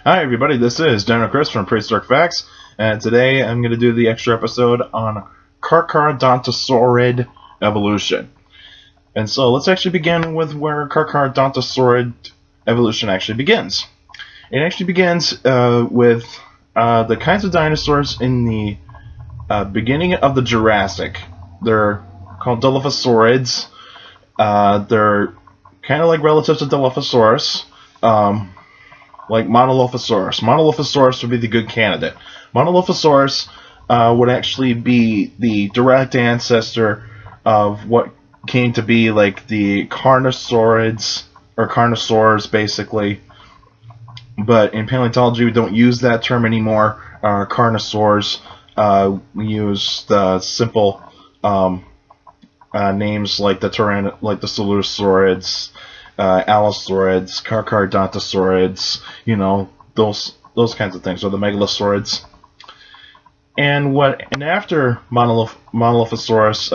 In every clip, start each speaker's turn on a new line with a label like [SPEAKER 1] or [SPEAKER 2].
[SPEAKER 1] Hi everybody, this is Dino Chris from Prehistoric Facts, and today I'm going to do the extra episode on Carcharodontosaurid evolution. And so let's actually begin with where Carcharodontosaurid evolution actually begins. It actually begins with the kinds of dinosaurs in the beginning of the Jurassic. They're called Dilophosaurids. They're kind of like relatives to Dilophosaurus. Like Monolophosaurus. Monolophosaurus would be the good candidate. Monolophosaurus would actually be the direct ancestor of what came to be like the Carnosaurids, or Carnosaurs basically. But in paleontology we don't use that term anymore. Carnosaurs. We use the simple names like the Coelurosaurids, Allosaurids, Carcharodontosaurids, those kinds of things, or the Megalosaurids. And after Monolophosaurus,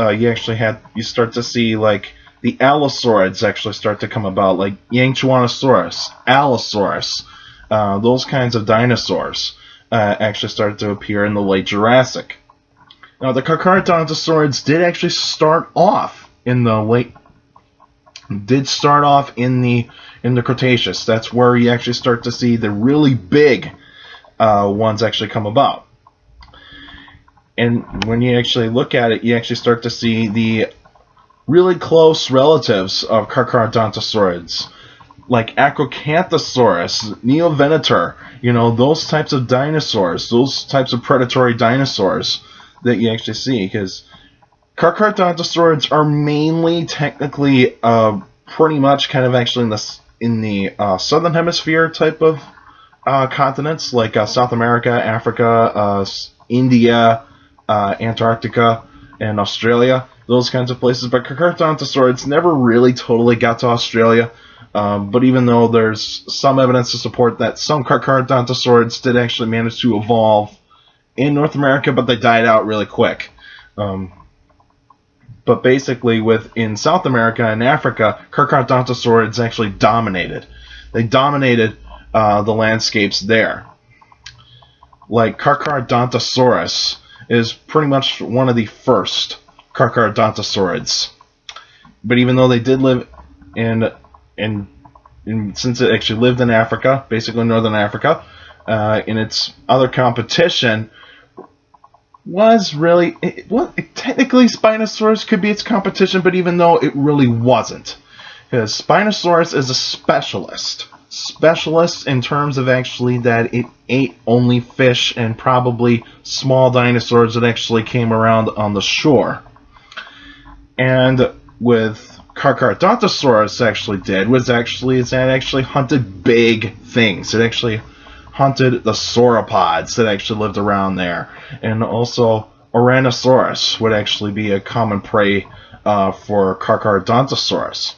[SPEAKER 1] you start to see like the Allosaurids actually start to come about, like Yangchuanosaurus, Allosaurus, those kinds of dinosaurs actually started to appear in the late Jurassic. Now the Carcharodontosaurids did actually start off in the Cretaceous. That's where you actually start to see the really big ones actually come about. And when you actually look at it, you actually start to see the really close relatives of Carcharodontosaurids, like Acrocanthosaurus, Neovenator, those types of dinosaurs, those types of predatory dinosaurs that you actually see, because Carcharodontosaurids are mainly technically pretty much kind of actually in the southern hemisphere type of continents, like South America, Africa, India, Antarctica, and Australia, those kinds of places. But Carcharodontosaurids never really totally got to Australia. But even though there's some evidence to support that some Carcharodontosaurids did actually manage to evolve in North America, but they died out really quick. But basically, in South America and Africa, Carcharodontosaurids actually dominated. They dominated the landscapes there. Like Carcharodontosaurus is pretty much one of the first Carcharodontosaurids. But even though they did live since it actually lived in Africa, basically northern Africa, in its other competition technically Spinosaurus could be its competition, but even though it really wasn't, because Spinosaurus is a specialist in terms of actually that it ate only fish and probably small dinosaurs that actually came around on the shore. And with Carcharodontosaurus actually hunted big things. It actually hunted the sauropods that actually lived around there, and also Ouranosaurus would actually be a common prey for Carcharodontosaurus.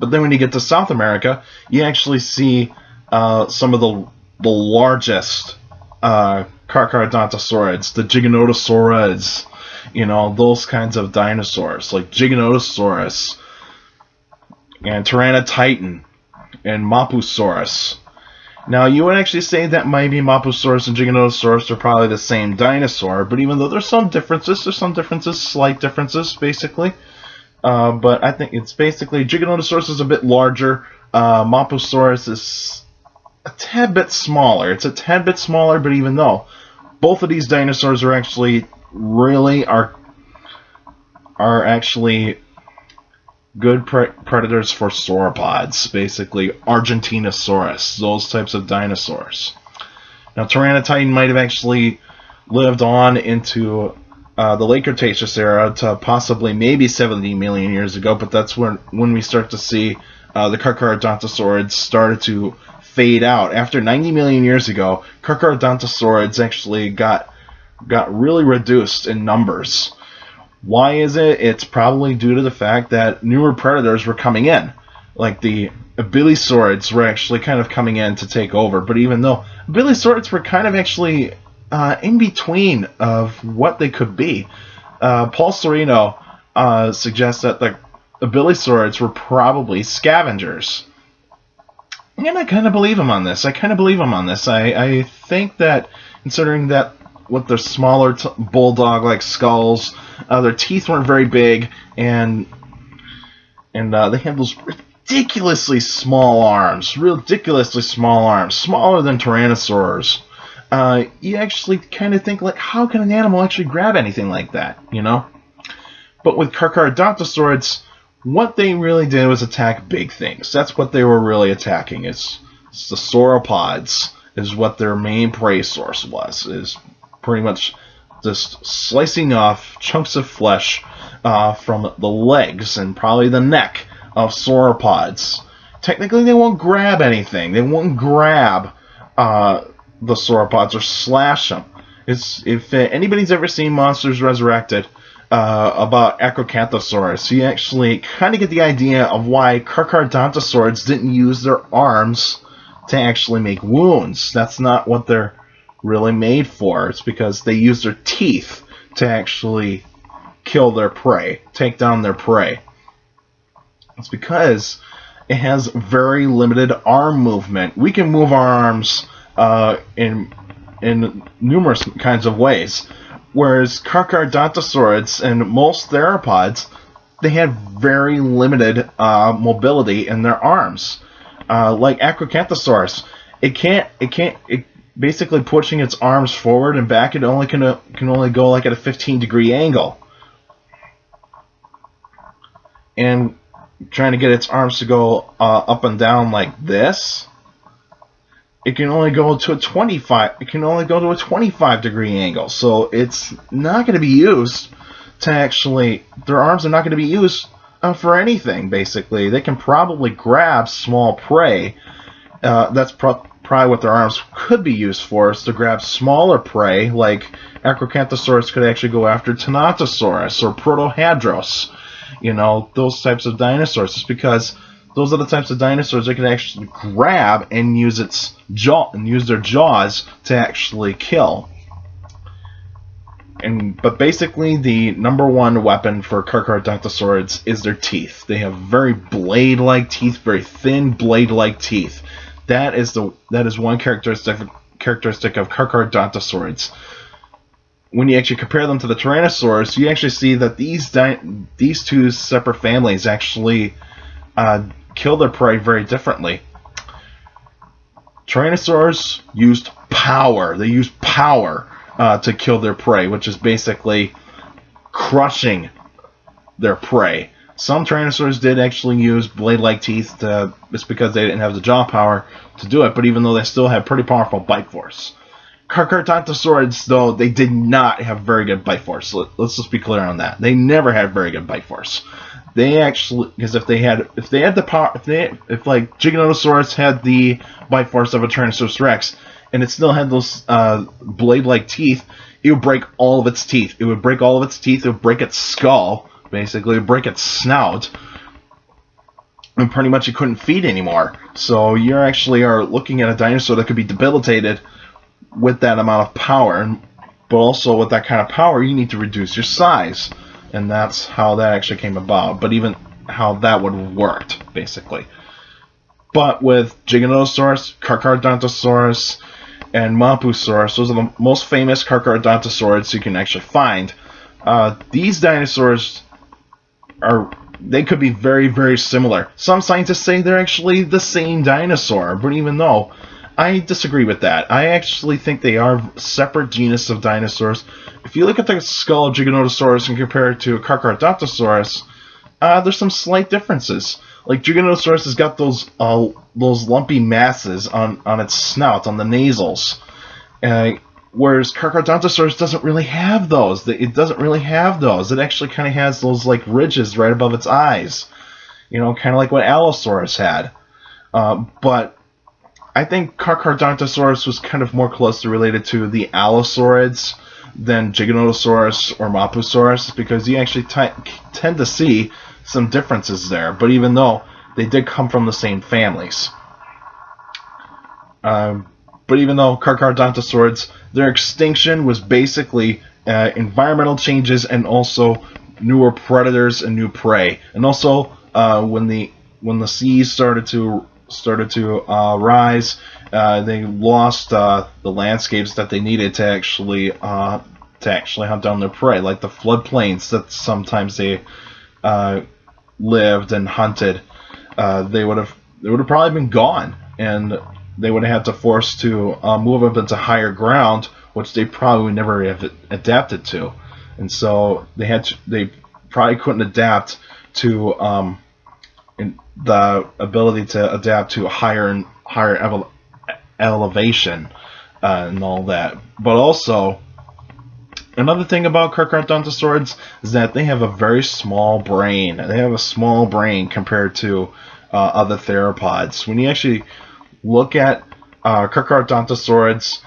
[SPEAKER 1] But then when you get to South America, you actually see some of the largest Carcharodontosaurids, the Giganotosaurids, those kinds of dinosaurs, like Giganotosaurus and Tyrannotitan and Mapusaurus. Now, you would actually say that maybe Mapusaurus and Giganotosaurus are probably the same dinosaur, but even though there's some differences, slight differences, basically. But I think it's basically Giganotosaurus is a bit larger. Mapusaurus is a tad bit smaller. It's a tad bit smaller, but even though both of these dinosaurs are actually actually good predators for sauropods, basically Argentinosaurus, those types of dinosaurs. Now, Tyrannotitan might have actually lived on into the late Cretaceous era to possibly maybe 70 million years ago, but that's when we start to see the Carcharodontosaurids started to fade out. After 90 million years ago, Carcharodontosaurids actually got really reduced in numbers. Why is it? It's probably due to the fact that newer predators were coming in. Like the Abylisaurids were actually kind of coming in to take over. But even though Abylisaurids were kind of actually in between of what they could be, Paul Serino suggests that the Abylisaurids were probably scavengers. And I kind of believe him on this. I think that, considering that with their smaller bulldog-like skulls, their teeth weren't very big, and they had those ridiculously small arms, smaller than Tyrannosaurs. You actually kind of think, like, how can an animal actually grab anything like that, you know? But with Carcharodontosaurid, what they really did was attack big things. That's what they were really attacking. It's the sauropods is what their main prey source was. Is pretty much just slicing off chunks of flesh from the legs and probably the neck of sauropods. Technically, they won't grab anything. They won't grab the sauropods or slash them. If anybody's ever seen Monsters Resurrected, about Acrocanthosaurus, you actually kind of get the idea of why Carcharodontosaurids didn't use their arms to actually make wounds. That's not what they're really made for. It's because they use their teeth to actually kill their prey, take down their prey. It's because it has very limited arm movement. We can move our arms in numerous kinds of ways. Whereas Carcharodontosaurids and most theropods, they had very limited mobility in their arms. Like Acrocanthosaurus, it basically pushing its arms forward and back. It can only go like at a 15-degree angle. And trying to get its arms to go up and down like this, it can only go to a 25-degree angle. So it's not going to be used to actually. Their arms are not going to be used for anything. Basically, they can probably grab small prey. That's probably what their arms could be used for, is to grab smaller prey. Like Acrocanthosaurus could actually go after Tenontosaurus or Protohadros. You know, those types of dinosaurs. It's because those are the types of dinosaurs that can actually grab and use their jaws to actually kill. But basically, the number one weapon for Carcharodontosaurids is their teeth. They have very blade-like teeth, very thin blade-like teeth. That is one characteristic of Carcharodontosaurids. When you actually compare them to the Tyrannosaurs, you actually see that these two separate families actually kill their prey very differently. Tyrannosaurs used power. They used power to kill their prey, which is basically crushing their prey. Some Tyrannosaurs did actually use blade-like teeth just because they didn't have the jaw power to do it, but even though they still had pretty powerful bite force. Carcharodontosaurids, though, they did not have very good bite force. Let's just be clear on that. They never had very good bite force. They actually, because if like Giganotosaurus had the bite force of a Tyrannosaurus Rex, and it still had those blade-like teeth, it would break all of its teeth. It would break all of its teeth. It would break its skull, basically. It would break its snout, and pretty much it couldn't feed anymore. So you actually are looking at a dinosaur that could be debilitated with that amount of power, but also with that kind of power, you need to reduce your size. And that's how that actually came about, but even how that would have worked, basically. But with Giganotosaurus, Carcharodontosaurus, and Mampusaurus, those are the most famous Carcharodontosaurids you can actually find. These dinosaurs they could be very, very similar. Some scientists say they're actually the same dinosaur, but even though, I disagree with that. I actually think they are separate genus of dinosaurs. If you look at the skull of Giganotosaurus and compare it to Carcharodontosaurus, there's some slight differences. Like Giganotosaurus has got those lumpy masses on its snout, on the nasals, whereas Carcharodontosaurus doesn't really have those. It doesn't really have those. It actually kind of has those like ridges right above its eyes, you know, kind of like what Allosaurus had. But I think Carcharodontosaurus was kind of more closely related to the Allosaurids than Giganotosaurus or Mampusaurus, because you actually tend to see some differences there. But even though they did come from the same families. But even though Carcharodontosaurids, their extinction was basically environmental changes and also newer predators and new prey. And also when the seas started to started to rise. They lost the landscapes that they needed to actually hunt down their prey, like the floodplains that sometimes they lived and hunted. They would have probably been gone, and they would have had to force to move up into higher ground, which they probably would never have adapted to, and so they probably couldn't adapt to the ability to adapt to higher elevation and all that. But also, another thing about Carcharodontosaurids is that they have a very small brain. They have a small brain compared to other theropods. When you actually look at Carcharodontosaurids,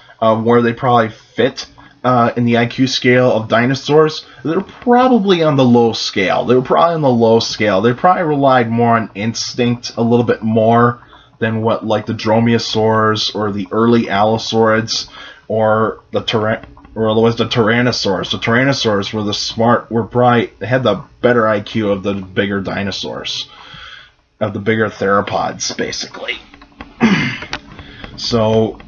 [SPEAKER 1] where they probably fit in the IQ scale of dinosaurs, they're probably on the low scale. They probably relied more on instinct a little bit more than what, like, the Dromaeosaurs or the early Allosaurids or otherwise the Tyrannosaurs. The Tyrannosaurs they had the better IQ of the bigger dinosaurs, of the bigger theropods, basically. So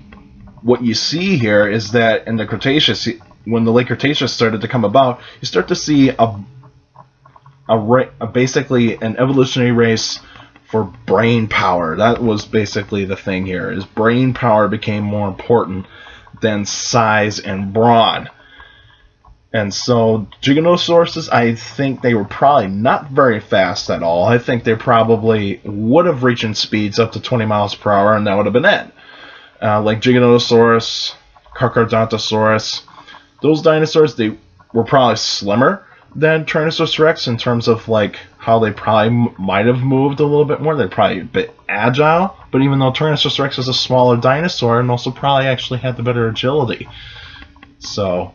[SPEAKER 1] what you see here is that in the Cretaceous, when the late Cretaceous started to come about, you start to see basically an evolutionary race for brain power. That was basically the thing here, is brain power became more important than size and brawn. And so Giganotosaurus, I think they were probably not very fast at all. I think they probably would have reached speeds up to 20 miles per hour, and that would have been it. Like Giganotosaurus, Carcharodontosaurus, those dinosaurs, they were probably slimmer than Tyrannosaurus rex in terms of like how they probably might have moved a little bit more. They're probably a bit agile, but even though Tyrannosaurus rex is a smaller dinosaur, and also probably actually had the better agility. So,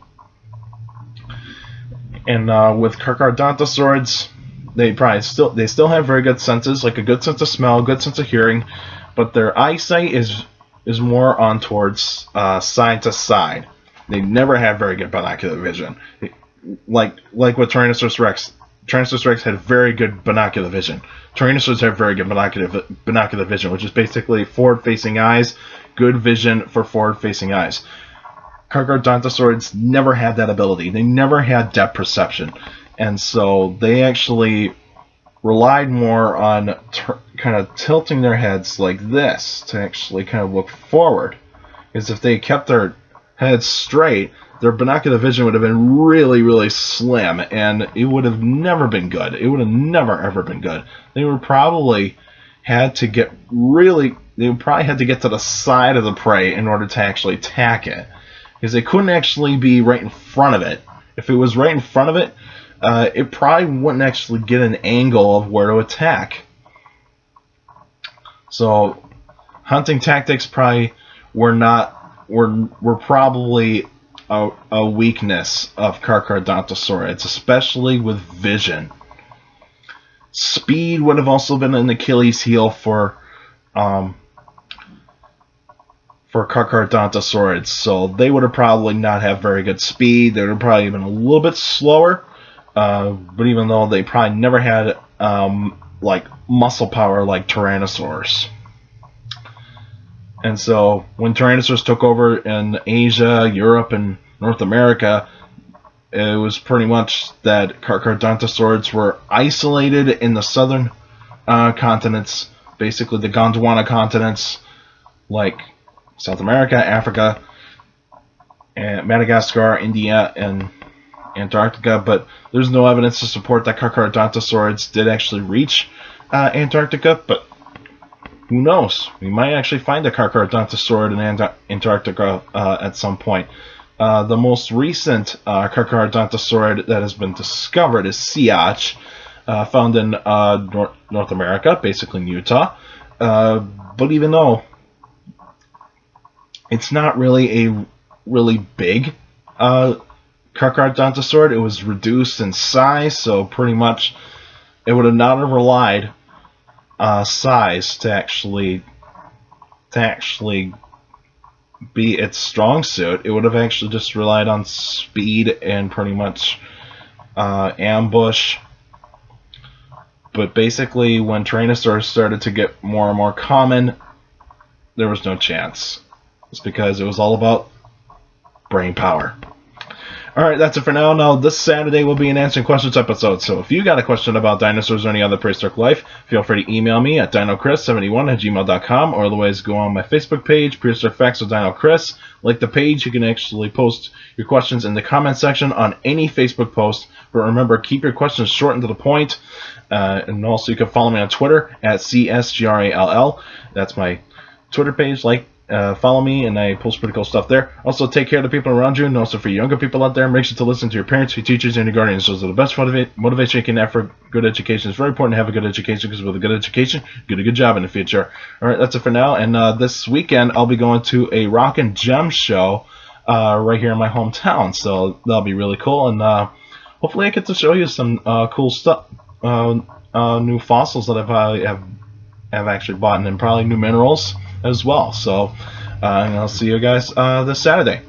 [SPEAKER 1] and with Carcharodontosaurids, they still have very good senses, like a good sense of smell, good sense of hearing, but their eyesight is more on towards side to side. They never had very good binocular vision. Like with Tyrannosaurus rex. Tyrannosaurus rex had very good binocular vision. Tyrannosaurs have very good binocular vision, which is basically forward-facing eyes, good vision for forward-facing eyes. Carcharodontosaurids never had that ability. They never had depth perception, and so they actually relied more on kind of tilting their heads like this to actually kind of look forward. Because if they kept their heads straight, their binocular vision would have been really, really slim, and it would have never been good. It would have never, ever been good. They would probably had to get to the side of the prey in order to actually attack it. Because they couldn't actually be right in front of it. If it was right in front of it, it probably wouldn't actually get an angle of where to attack. So hunting tactics probably were probably a weakness of Carcharodontosaurids, especially with vision. Speed would have also been an Achilles heel for Carcharodontosaurids, so they would have probably not have very good speed. They would have probably been a little bit slower, but even though they probably never had like muscle power like Tyrannosaurs. And so when Tyrannosaurs took over in Asia, Europe, and North America, it was pretty much that Carcharodontosaurids were isolated in the southern continents, basically the Gondwana continents, like South America, Africa, and Madagascar, India, and Antarctica. But there's no evidence to support that Carcharodontosaurids did actually reach Antarctica, but who knows? We might actually find a Carcharodontosaurid in Antarctica at some point. The most recent Carcharodontosaurid that has been discovered is Siach, found in North America, basically in Utah. But even though it's not really a really big Carcharodontosaurid, it was reduced in size, so pretty much it would have not have relied size to actually be its strong suit. It would have actually just relied on speed and pretty much ambush. But basically, when Tyrannosaurs started to get more and more common, there was no chance. It's because it was all about brain power. Alright, that's it for now. Now, this Saturday will be an answering questions episode, so if you got a question about dinosaurs or any other prehistoric life, feel free to email me at dinocris71@gmail.com, or otherwise go on my Facebook page, Prehistoric Facts with Dino Chris. Like the page, you can actually post your questions in the comment section on any Facebook post, but remember, keep your questions short and to the point, and also you can follow me on Twitter at CSGRALL. That's my Twitter page. Follow me, and I post pretty cool stuff there. Also, take care of the people around you, and also for younger people out there, make sure to listen to your parents, your teachers, and your guardians. Those are the best motivation you can have for good education. It's very important to have a good education, because with a good education, you get a good job in the future. Alright, that's it for now, and this weekend, I'll be going to a Rock and Gem show right here in my hometown, so that'll be really cool, and hopefully I get to show you some cool stuff, new fossils that I probably have actually bought, and then probably new minerals as well. So I'll see you guys this Saturday.